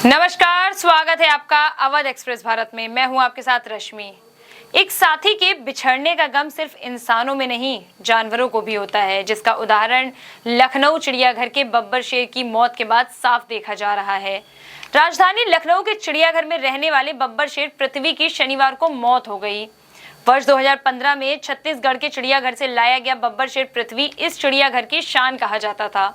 नमस्कार, स्वागत है आपका अवध एक्सप्रेस भारत में। मैं हूं आपके साथ रश्मि। एक साथी के बिछड़ने का गम सिर्फ इंसानों में नहीं, जानवरों को भी होता है, जिसका उदाहरण लखनऊ चिड़ियाघर के बब्बर शेर की मौत के बाद साफ देखा जा रहा है। राजधानी लखनऊ के चिड़ियाघर में रहने वाले बब्बर शेर पृथ्वी की शनिवार को मौत हो गई। वर्ष 2015 में छत्तीसगढ़ के चिड़ियाघर से लाया गया बब्बर शेर पृथ्वी इस चिड़ियाघर की शान कहा जाता था,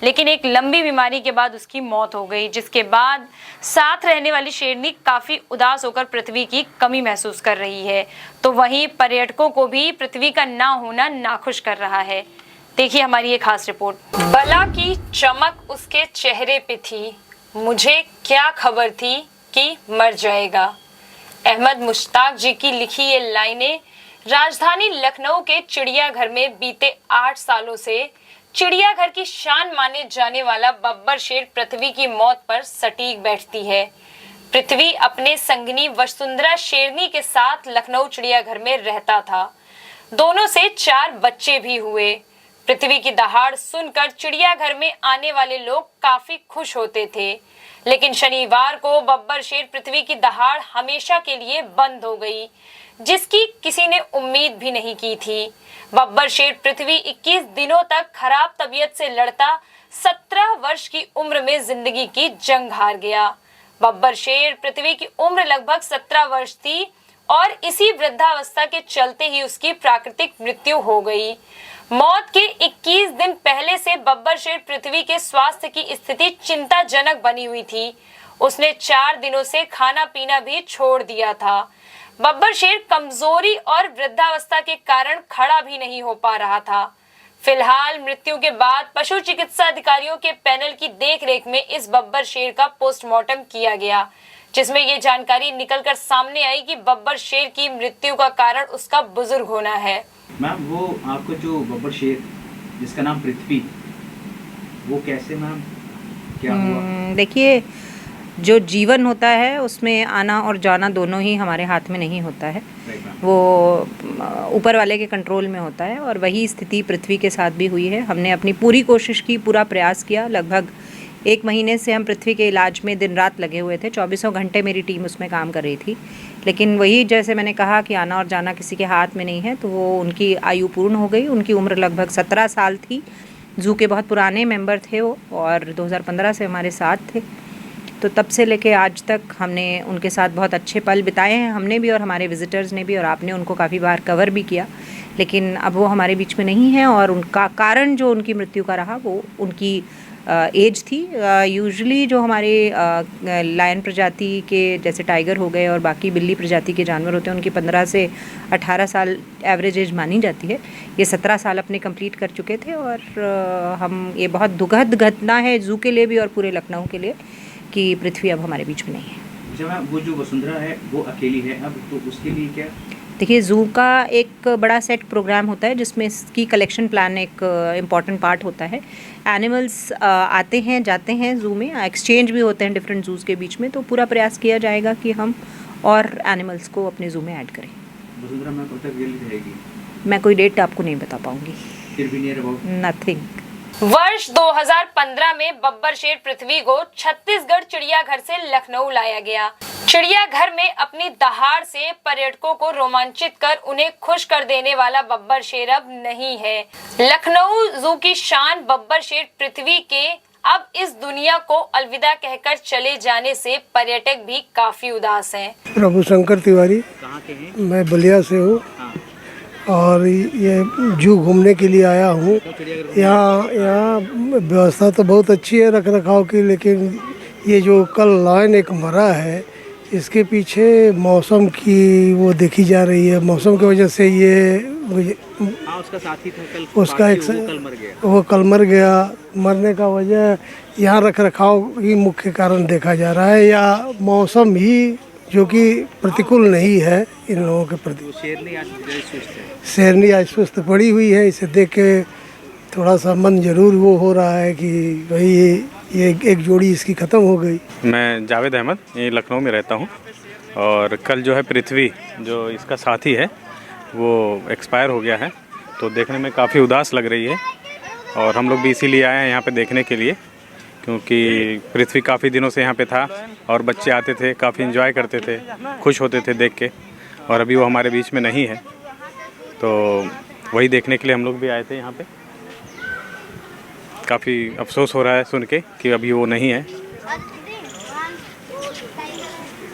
लेकिन एक लंबी बीमारी के बाद उसकी मौत हो गई, जिसके बाद साथ रहने वाली शेरनी काफी उदास होकर पृथ्वी की कमी महसूस कर रही है। तो वहीं पर्यटकों को भी पृथ्वी का ना होना नाखुश कर रहा है। देखिए हमारी ये खास रिपोर्ट। बला की चमक उसके चेहरे पे थी, मुझे क्या खबर थी कि मर जाएगा। अहमद मुश्ताक जी की लिखी ये लाइनें राजधानी लखनऊ के चिड़ियाघर में बीते 8 सालों से चिड़ियाघर की शान माने जाने वाला बब्बर शेर पृथ्वी की मौत पर सटीक बैठती है। पृथ्वी अपने संगिनी वसुंधरा शेरनी के साथ लखनऊ चिड़ियाघर में रहता था। दोनों से 4 बच्चे भी हुए। पृथ्वी की दहाड़ सुनकर चिड़ियाघर में आने वाले लोग काफी खुश होते थे, लेकिन शनिवार को बब्बर शेर पृथ्वी की दहाड़ हमेशा के लिए बंद हो गई, जिसकी किसी ने उम्मीद भी नहीं की थी। बब्बर शेर पृथ्वी 21 दिनों तक खराब तबीयत से लड़ता 17 वर्ष की उम्र में जिंदगी की जंग हार गया। बब्बर शेर पृथ्वी की उम्र लगभग 17 वर्ष थी और इसी वृद्धावस्था के चलते ही उसकी प्राकृतिक मृत्यु हो गई। मौत के 21 दिन पहले से बब्बर शेर पृथ्वी के स्वास्थ्य की स्थिति चिंताजनक बनी हुई थी। उसने 4 दिनों से खाना पीना भी छोड़ दिया था। बब्बर शेर कमजोरी और वृद्धावस्था के कारण खड़ा भी नहीं हो पा रहा था। फिलहाल मृत्यु के बाद पशु चिकित्सा अधिकारियों के पैनल की देखरेख में इस बब्बर शेर का पोस्टमार्टम किया गया, जिसमें ये जानकारी निकलकर सामने आई कि बब्बर शेर की मृत्यु का कारण उसका बुजुर्ग होना है। मैम, वो आपको जो बब्बर शेर जिसका नाम पृथ्वी, वो कैसे मैम, क्या हुआ? देखिए, जो जीवन होता है उसमें आना और जाना दोनों ही हमारे हाथ में नहीं होता है। वो ऊपर वाले के कंट्रोल में होता है और वही स्थिति पृथ्वी के साथ भी हुई है। हमने अपनी पूरी कोशिश की, पूरा प्रयास किया। लगभग 1 महीने से हम पृथ्वी के इलाज में दिन रात लगे हुए थे। 24 घंटे मेरी टीम उसमें काम कर रही थी, लेकिन वही जैसे मैंने कहा कि आना और जाना किसी के हाथ में नहीं है, तो वो उनकी आयु पूर्ण हो गई। उनकी उम्र लगभग 17 साल थी। जू के बहुत पुराने मेंबर थे वो और 2015 से हमारे साथ थे। तो तब से लेके आज तक हमने उनके साथ बहुत अच्छे पल बिताए हैं, हमने भी और हमारे विजिटर्स ने भी, और आपने उनको काफ़ी बार कवर भी किया। लेकिन अब वो हमारे बीच में नहीं है और उनका कारण जो उनकी मृत्यु का रहा वो उनकी एज थी। यूजुअली जो हमारे लायन प्रजाति के जैसे टाइगर हो गए और बाकी बिल्ली प्रजाति के जानवर होते हैं, उनकी 15 से 18 साल एवरेज एज मानी जाती है। ये 17 साल अपने कंप्लीट कर चुके थे और हम ये बहुत दुखद घटना है जू के लिए भी और पूरे लखनऊ के लिए कि पृथ्वी अब हमारे बीच में नहीं है। जब वो जो वसुंधरा है वो अकेली है अब, तो उसके लिए क्या? देखिए, ज़ू का एक बड़ा सेट प्रोग्राम होता है जिसमें इसकी कलेक्शन प्लान एक इम्पॉर्टेंट पार्ट होता है। एनिमल्स आते हैं जाते हैं ज़ू में, एक्सचेंज भी होते हैं डिफरेंट ज़ूज़ के बीच में। तो पूरा प्रयास किया जाएगा कि हम और एनिमल्स को अपने ज़ू में ऐड करें। वसुंधरा में कब तक रिलीज रहेगी? मैं कोई डेट आपको नहीं बता पाऊँगी। फिर भी नियर अबाउट नथिंग। वर्ष 2015 में बब्बर शेर पृथ्वी को छत्तीसगढ़ चिड़ियाघर से लखनऊ लाया गया। चिड़ियाघर में अपनी दहाड़ से पर्यटकों को रोमांचित कर उन्हें खुश कर देने वाला बब्बर शेर अब नहीं है। लखनऊ जू की शान बब्बर शेर पृथ्वी के अब इस दुनिया को अलविदा कहकर चले जाने से पर्यटक भी काफी उदास हैं। प्रभु शंकर तिवारी, कहाँ के हैं? मैं बलिया से हूँ और ये जू घूमने के लिए आया हूँ। यहाँ व्यवस्था तो बहुत अच्छी है रख रखाव की, लेकिन ये जो कल लायन एक मरा है, इसके पीछे मौसम की वो देखी जा रही है। मौसम की वजह से ये उसका साथी था कल, उसका एक वो कल मर गया। मरने का वजह यहाँ रख रखाव ही मुख्य कारण देखा जा रहा है, या मौसम ही जो कि प्रतिकूल नहीं है इन लोगों के प्रति। शेरनी आज सुस्त पड़ी हुई है, इसे देख के थोड़ा सा मन जरूर वो हो रहा है कि भाई ये एक जोड़ी इसकी ख़त्म हो गई। मैं जावेद अहमद, ये लखनऊ में रहता हूँ और कल जो है पृथ्वी जो इसका साथी है वो एक्सपायर हो गया है, तो देखने में काफ़ी उदास लग रही है और हम लोग भी इसीलिए आए हैं यहाँ पे देखने के लिए क्योंकि पृथ्वी काफ़ी दिनों से यहाँ पे था और बच्चे आते थे, काफ़ी एंजॉय करते थे, खुश होते थे देख के। और अभी वो हमारे बीच में नहीं है, तो वही देखने के लिए हम लोग भी आए थे यहाँ पे। काफ़ी अफसोस हो रहा है सुन के कि अभी वो नहीं है।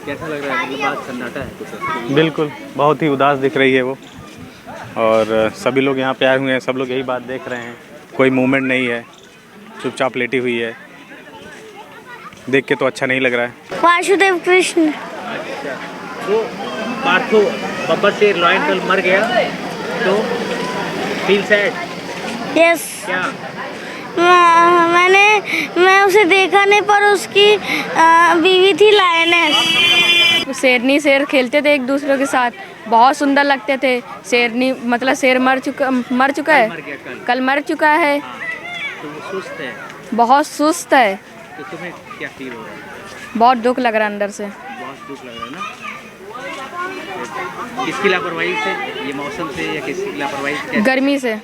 कैसा लग रहा है? मतलब बात सन्नाटा है कुछ ऐसा? बिल्कुल, बहुत ही उदास दिख रही है वो। और सभी लोग यहाँ पे आए हुए हैं, सब लोग यही बात देख रहे हैं। कोई मूवमेंट नहीं है, चुपचाप लेटी हुई है। देख के तो अच्छा नहीं लग रहा है। वासुदेव कृष्ण। वो पार्थो बब्बर शेर लॉयन कल मर गया तो फील सैड? यस। क्या? मैं उसे देखा नहीं, पर उसकी बीवी थी लायनेस। शेरनी शेर खेलते थे एक दूसरे के साथ, बहुत सुंदर लगते थे। शेरनी मतलब शेर मर चुका है, मर गया कल मर चुका है। तो वो सुस्त है। बहुत सुस्त है, तो तुम्हें क्या फील हो रहा है? बहुत दुख लग रहा है अंदर से। बहुत दुख लग रहा है ना? किसकी लापरवाही से? ये मौसम से या किसकी लापरवाही से? गर्मी से,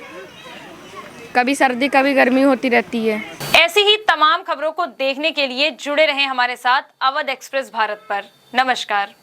कभी सर्दी कभी गर्मी होती रहती है। ऐसी ही तमाम खबरों को देखने के लिए जुड़े रहें हमारे साथ अवध एक्सप्रेस भारत पर। नमस्कार।